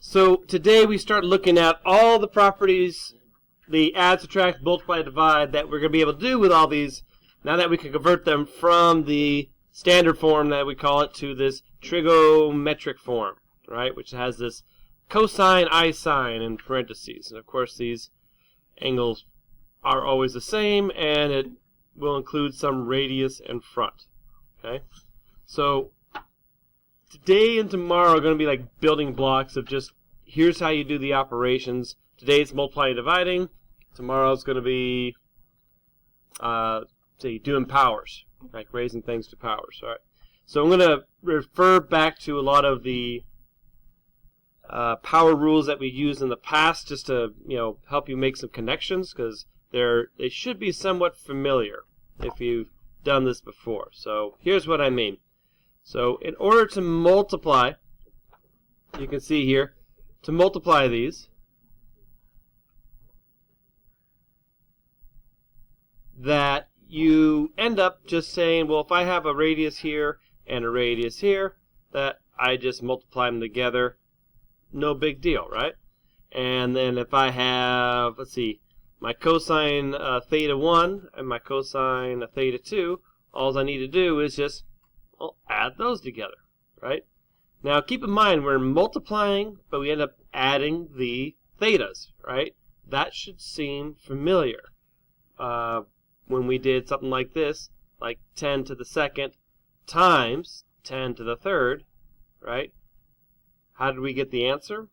So today we start looking at all the properties, the add, subtract, multiply, divide that we're going to be able to do with all these now that we can convert them from the standard form that we call it to this trigonometric form, right? Which has this cosine, I sine in parentheses. And of course these angles are always the same, and it will include some radius and front. Okay? So today and tomorrow are going to be like building blocks of just here's how you do the operations. Today it's multiplying and dividing. Tomorrow's going to be say doing powers, like raising things to powers. All right. So I'm going to refer back to a lot of the power rules that we used in the past, just to help you make some connections, because they should be somewhat familiar if you've done this before. So here's what I mean. So in order to multiply, you can see here, to multiply these, that you end up just saying, well, if I have a radius here and a radius here, that I just multiply them together. No big deal, right? And then if I have, let's see, my cosine theta 1 and my cosine theta 2, all I need to do is just add those together, right? Now keep in mind we're multiplying, but we end up adding the thetas, right? That should seem familiar. When we did something like this, like 10 to the second times 10 to the third, right? How did we get the answer?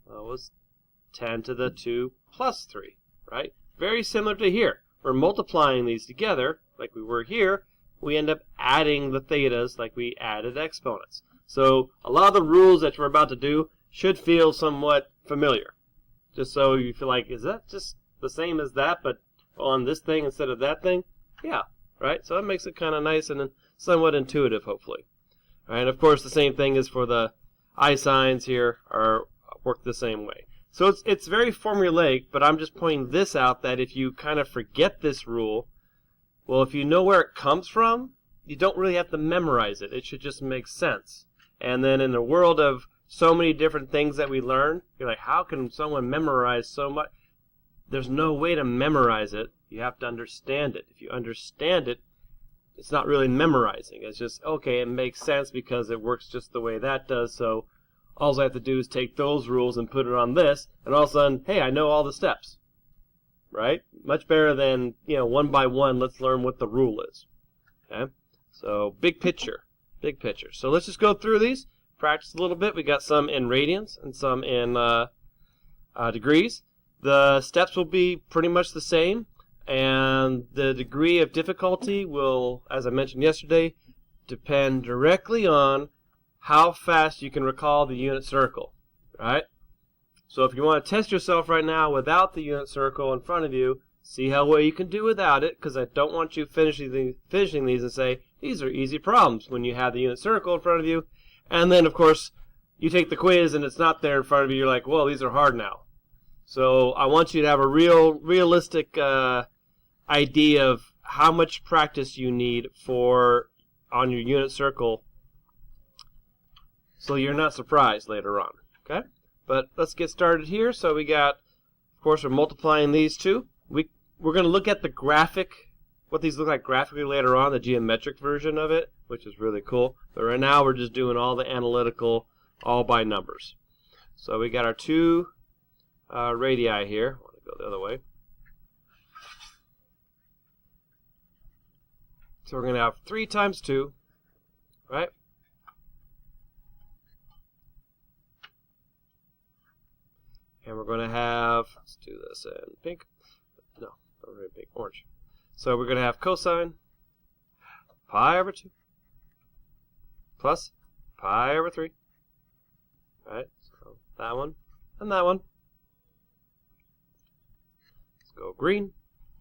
Well, it was 10 to the 2 plus 3, right? Very similar to here. We're multiplying these together like we were here. We end up adding the thetas like we added exponents. So a lot of the rules that we're about to do should feel somewhat familiar. Just so you feel like, is that just the same as that, but on this thing instead of that thing? Yeah, right? So that makes it kind of nice and somewhat intuitive, hopefully. All right, of course, the same thing is for the I signs here, are work the same way. So it's very formulaic, but I'm just pointing this out that if you kind of forget this rule, well, if you know where it comes from, you don't really have to memorize it. It should just make sense. And then in the world of so many different things that we learn, you're like, how can someone memorize so much? There's no way to memorize it. You have to understand it. If you understand it, it's not really memorizing. It's just, okay, it makes sense because it works just the way that does, so all I have to do is take those rules and put it on this, and all of a sudden, hey, I know all the steps. Right? Much better than, one by one, let's learn what the rule is. Okay? So, big picture. Big picture. So let's just go through these, practice a little bit. We got some in radians and some in degrees. The steps will be pretty much the same, and the degree of difficulty will, as I mentioned yesterday, depend directly on how fast you can recall the unit circle. Right? So if you want to test yourself right now without the unit circle in front of you, see how well you can do without it, because I don't want you finishing these and say, these are easy problems when you have the unit circle in front of you. And then, of course, you take the quiz and it's not there in front of you. You're like, well, these are hard now. So I want you to have a realistic idea of how much practice you need on your unit circle, so you're not surprised later on. Okay? But let's get started here. So we got, of course, we're multiplying these two. We're going to look at the graphic, what these look like graphically later on, the geometric version of it, which is really cool. But right now we're just doing all the analytical, all by numbers. So we got our two radii here. I want to go the other way. So we're going to have 3 times 2, right? And we're going to have, let's do this in pink. No, not really pink, orange. So we're going to have cosine pi over 2 plus pi over 3. Right? So that one and that one. Let's go green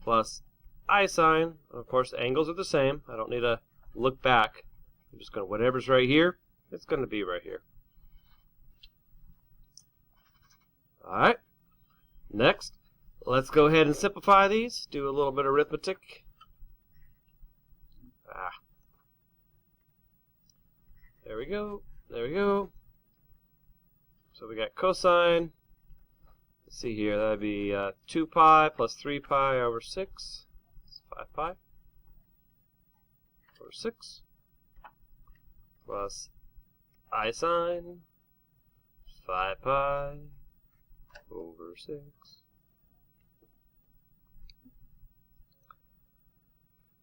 plus I sine. Of course, the angles are the same. I don't need to look back. I'm just going to, whatever's right here, it's going to be right here. Alright, next, let's go ahead and simplify these, do a little bit of arithmetic. There we go, there we go. So we got cosine. Let's see here. That would be 2 pi plus 3 pi over 6. That's 5 pi over 6 plus I sine 5 pi over 6.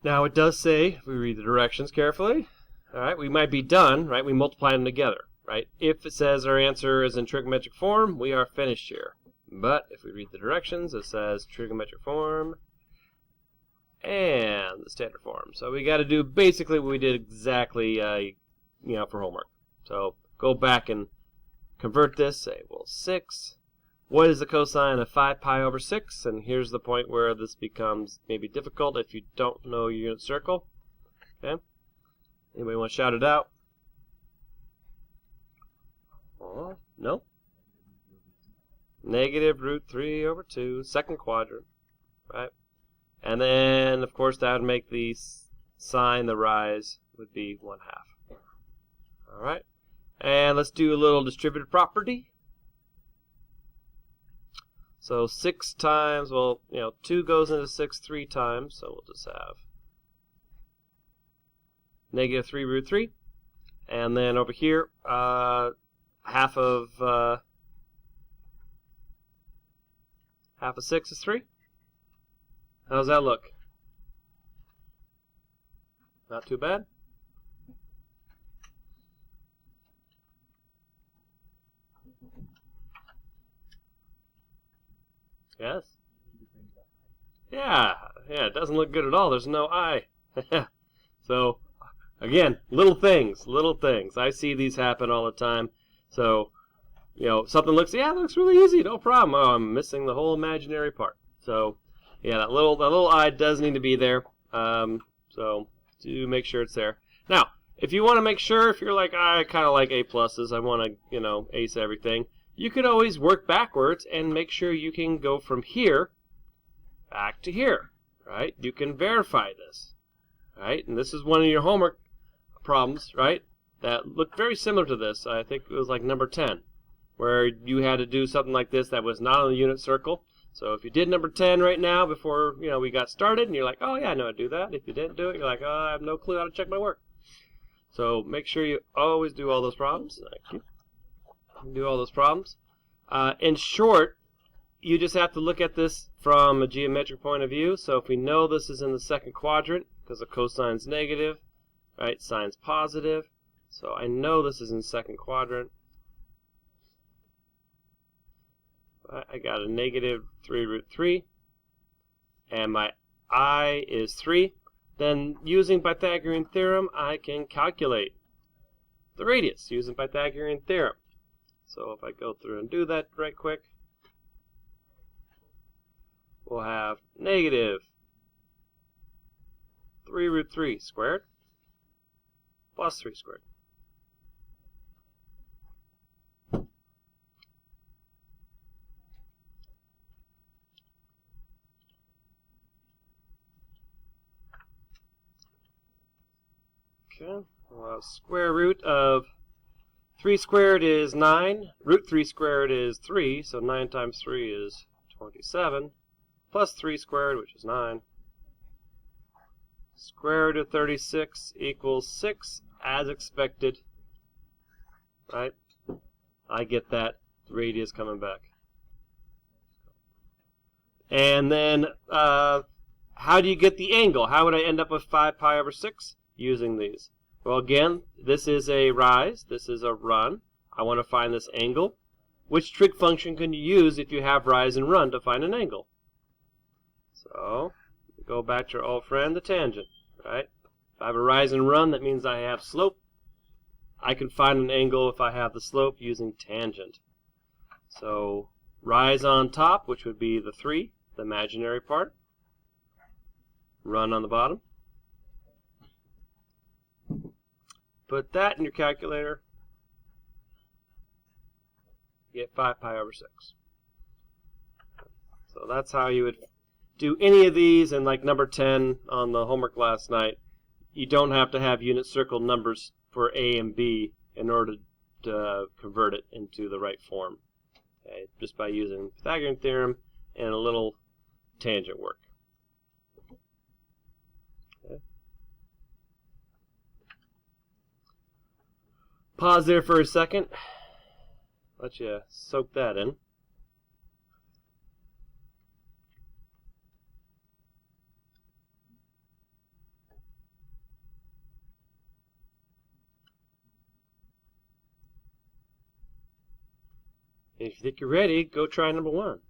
Now it does say, if we read the directions carefully, all right, we might be done, right? We multiply them together, right? If it says our answer is in trigonometric form, we are finished here. But if we read the directions, it says trigonometric form and the standard form. So we got to do basically what we did exactly, for homework. So go back and convert this. Say, well, 6. What is the cosine of 5 pi over 6? And here's the point where this becomes maybe difficult if you don't know your unit circle. Okay. Anybody want to shout it out? Oh, no? Negative root 3 over 2, second quadrant, right? And then, of course, that would make the sine, the rise, would be 1/2. All right? And let's do a little distributive property. So 6 times, well, 2 goes into 6 3 times, so we'll just have negative 3 root 3. And then over here, half of 6 is 3. How does that look? Not too bad. Yes? Yeah, it doesn't look good at all. There's no I. So, again, little things. I see these happen all the time. So, something looks really easy, no problem. Oh, I'm missing the whole imaginary part. So, yeah, that little I does need to be there. So, do make sure it's there. Now, if you want to make sure, if you're like, I kind of like A pluses, I want to, ace everything, you could always work backwards and make sure you can go from here back to here, right? You can verify this, right? And this is one of your homework problems, right? That looked very similar to this. I think it was like number 10, where you had to do something like this that was not on the unit circle. So if you did number 10 right now before we got started, and you're like, oh yeah, I know how to do that. If you didn't do it, you're like, oh, I have no clue how to check my work. So make sure you always do all those problems. Thank you. Do all those problems. In short, you just have to look at this from a geometric point of view. So if we know this is in the second quadrant, because the cosine's negative, right? Sine's positive. So I know this is in second quadrant. I got a negative 3 root 3. And my I is 3. Then using Pythagorean theorem, I can calculate the radius using Pythagorean theorem. So if I go through and do that right quick, we'll have negative 3 root 3 squared plus 3 squared. Okay, we'll have square root of 3 squared is 9. Root 3 squared is 3, so 9 times 3 is 27. Plus 3 squared, which is 9. Square root of 36 equals 6, as expected. Right? I get that radius coming back. And then, how do you get the angle? How would I end up with 5 pi over 6 using these? Well, again, this is a rise. This is a run. I want to find this angle. Which trig function can you use if you have rise and run to find an angle? So, go back to our old friend, the tangent, right? If I have a rise and run, that means I have slope. I can find an angle if I have the slope using tangent. So, rise on top, which would be the 3, the imaginary part. Run on the bottom. Put that in your calculator. Get 5 pi over 6. So that's how you would do any of these. And like number 10 on the homework last night, you don't have to have unit circle numbers for A and B in order convert it into the right form. Okay, just by using Pythagorean theorem and a little tangent work. Okay. Pause there for a second. Let you soak that in. And if you think you're ready, go try number 1.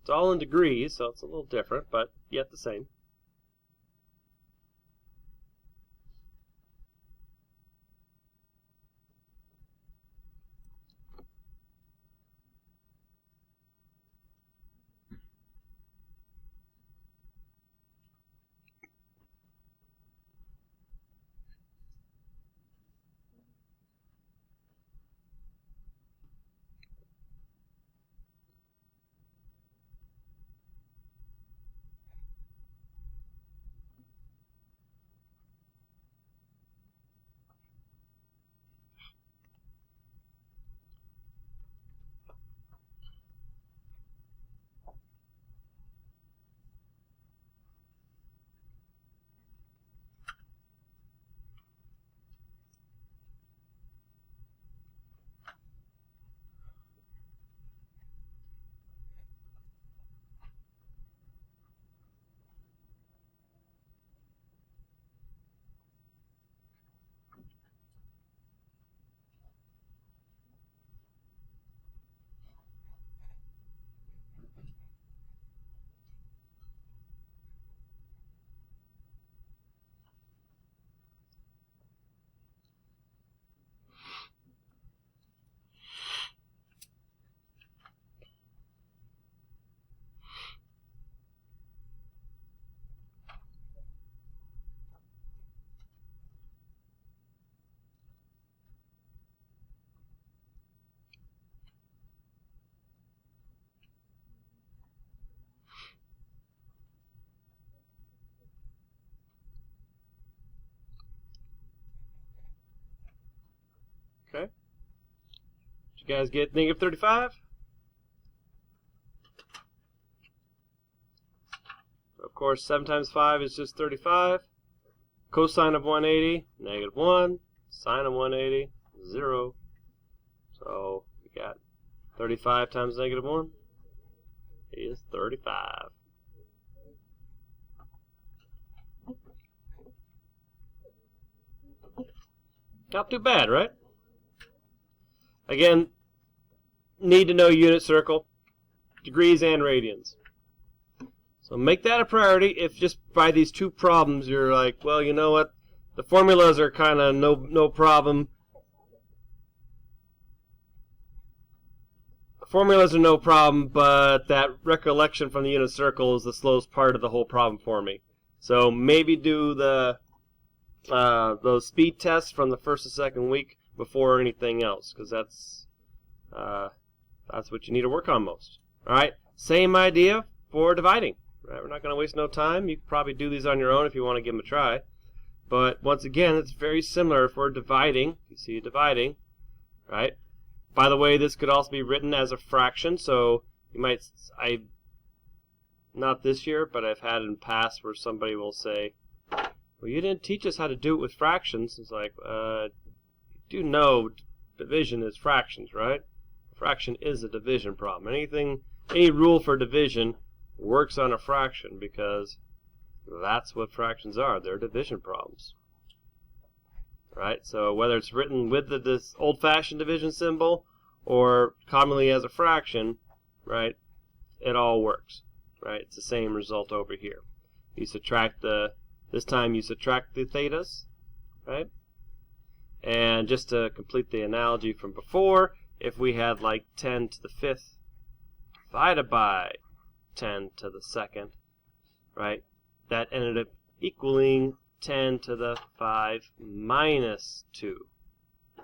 It's all in degrees, so it's a little different, but yet the same. Okay. Did you guys get negative 35? Of course, 7 times 5 is just 35. Cosine of 180, negative 1. Sine of 180, 0. So we got 35 times negative 1 is 35. Not too bad, right? Again, need to know unit circle, degrees and radians. So make that a priority. If just by these 2 problems you're like, well, you know what, the formulas are kind of no problem. The formulas are no problem, but that recollection from the unit circle is the slowest part of the whole problem for me. So maybe do the those speed tests from the first and second week before anything else, because that's what you need to work on most. All right, same idea for dividing. Right, we're not going to waste no time. You can probably do these on your own if you want to give them a try. But once again, it's very similar for dividing. You see dividing, right? By the way, this could also be written as a fraction. So you might, not this year, but I've had in the past where somebody will say, well, you didn't teach us how to do it with fractions. It's like, you do know division is fractions, right? Fraction is a division problem. Any rule for division works on a fraction because that's what fractions are. They're division problems. Right? So whether it's written with this old-fashioned division symbol or commonly as a fraction, right, it all works. Right? It's the same result over here. You subtract this time you subtract the thetas, right? And just to complete the analogy from before, if we had like 10 to the 5th divided by 10 to the 2nd, right, that ended up equaling 10 to the 5 minus 2,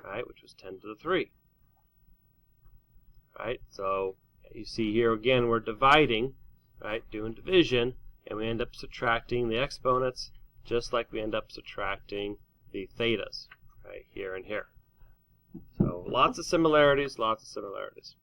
right, which was 10 to the 3. Right, so you see here again we're dividing, right, doing division, and we end up subtracting the exponents just like we end up subtracting the thetas, right, here and here. So lots of similarities, lots of similarities.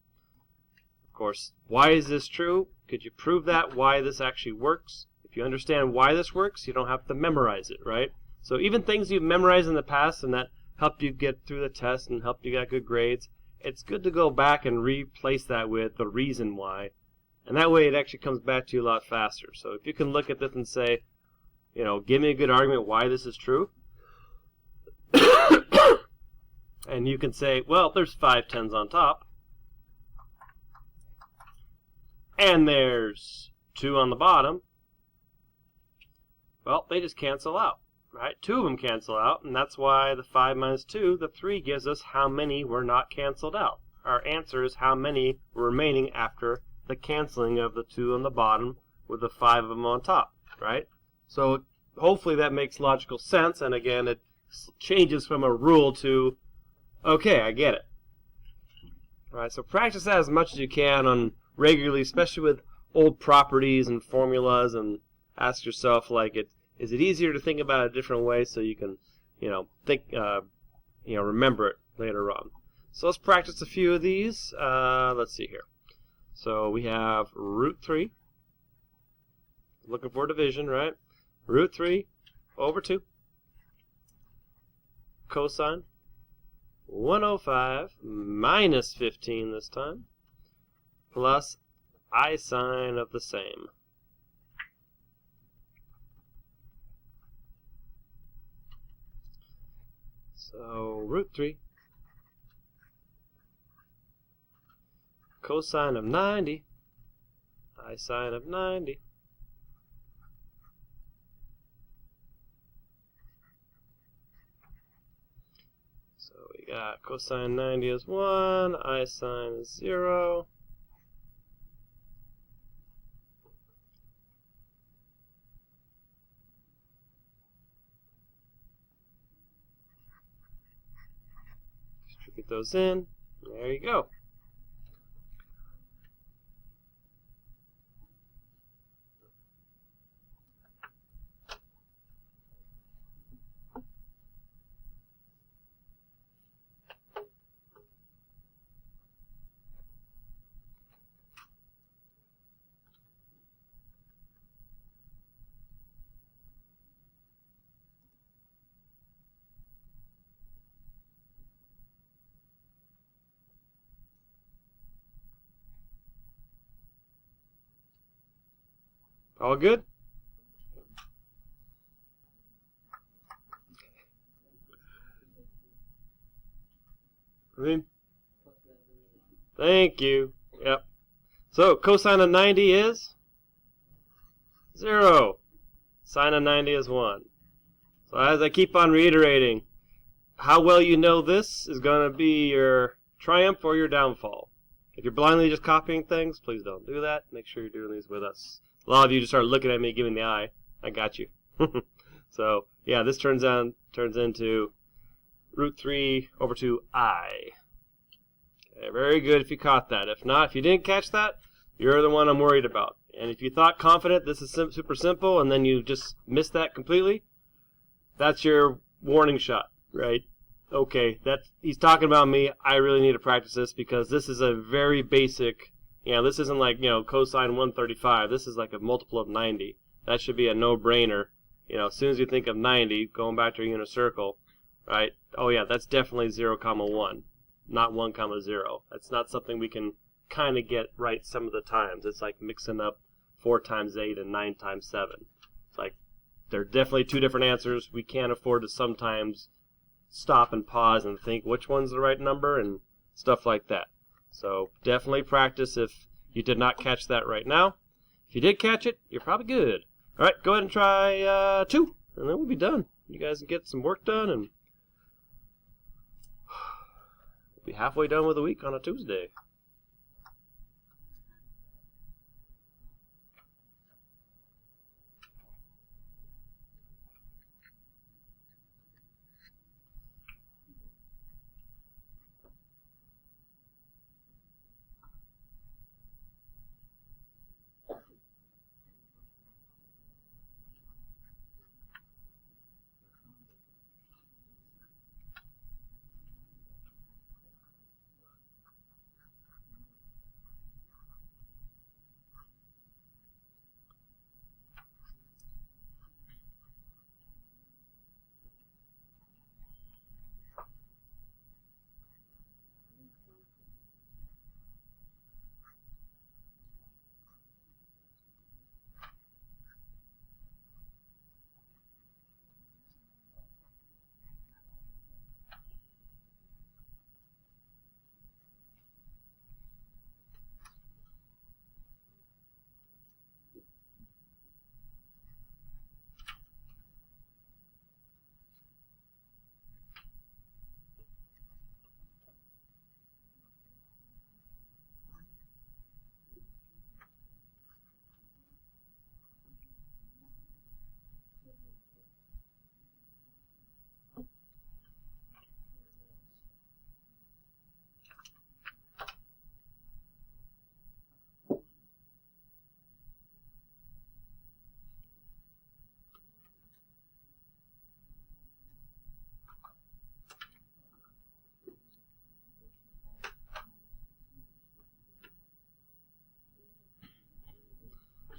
Of course, why is this true? Could you prove that, why this actually works? If you understand why this works, you don't have to memorize it, right? So even things you've memorized in the past and that helped you get through the test and helped you get good grades, it's good to go back and replace that with the reason why. And that way it actually comes back to you a lot faster. So if you can look at this and say, you know, give me a good argument why this is true. And you can say, well, there's 5 tens on top. And there's 2 on the bottom. Well, they just cancel out, right? 2 of them cancel out, and that's why the 5 minus 2, the 3, gives us how many were not canceled out. Our answer is how many were remaining after the canceling of the 2 on the bottom with the 5 of them on top, right? So hopefully that makes logical sense, and again, it changes from a rule to, okay, I get it. All right, so practice that as much as you can on regularly, especially with old properties and formulas, and ask yourself, like, is it easier to think about it a different way so you can, remember it later on. So let's practice a few of these. Let's see here. So we have root 3. Looking for division, right? Root 3 over 2. Cosine 105 minus 15 this time, plus I sine of the same. So root 3 cosine of 90, I sine of 90. So we got cosine 90 is 1, I sine is 0. Distribute those in. There you go. All good? Thank you. Yep. So cosine of 90 is 0. Sine of 90 is 1. So as I keep on reiterating, how well you know this is going to be your triumph or your downfall. If you're blindly just copying things, please don't do that. Make sure you're doing these with us. A lot of you just start looking at me, giving the eye. I got you. So yeah, this turns into root 3 over 2i. Okay, very good if you caught that. If not, if you didn't catch that, you're the one I'm worried about. And if you thought confident this is super simple and then you just missed that completely, that's your warning shot, right? Okay, he's talking about me. I really need to practice this because this is a very basic, this isn't like, cosine 135. This is like a multiple of 90. That should be a no-brainer. As soon as you think of 90, going back to a unit circle, right? Oh yeah, that's definitely 0, 1, not 1, 0. That's not something we can kind of get right some of the times. It's like mixing up 4 times 8 and 9 times 7. It's like they're definitely 2 different answers. We can't afford to sometimes stop and pause and think which one's the right number and stuff like that. So definitely practice if you did not catch that right now. If you did catch it, you're probably good. All right, go ahead and try 2, and then we'll be done. You guys can get some work done, and we'll be halfway done with the week on a Tuesday.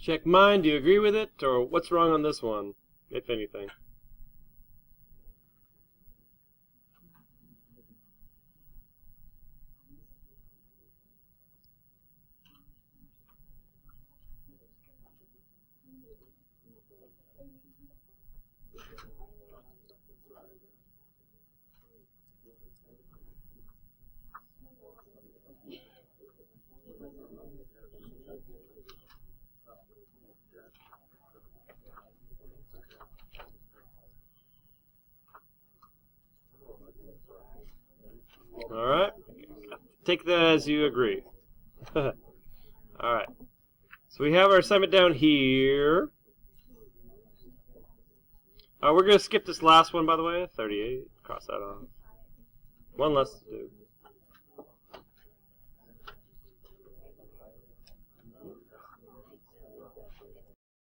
Check mine. Do you agree with it? Or what's wrong on this one, if anything? Alright. Take that as you agree. Alright. So we have our assignment down here. We're going to skip this last one, by the way. 38. Cross that off. One less to do.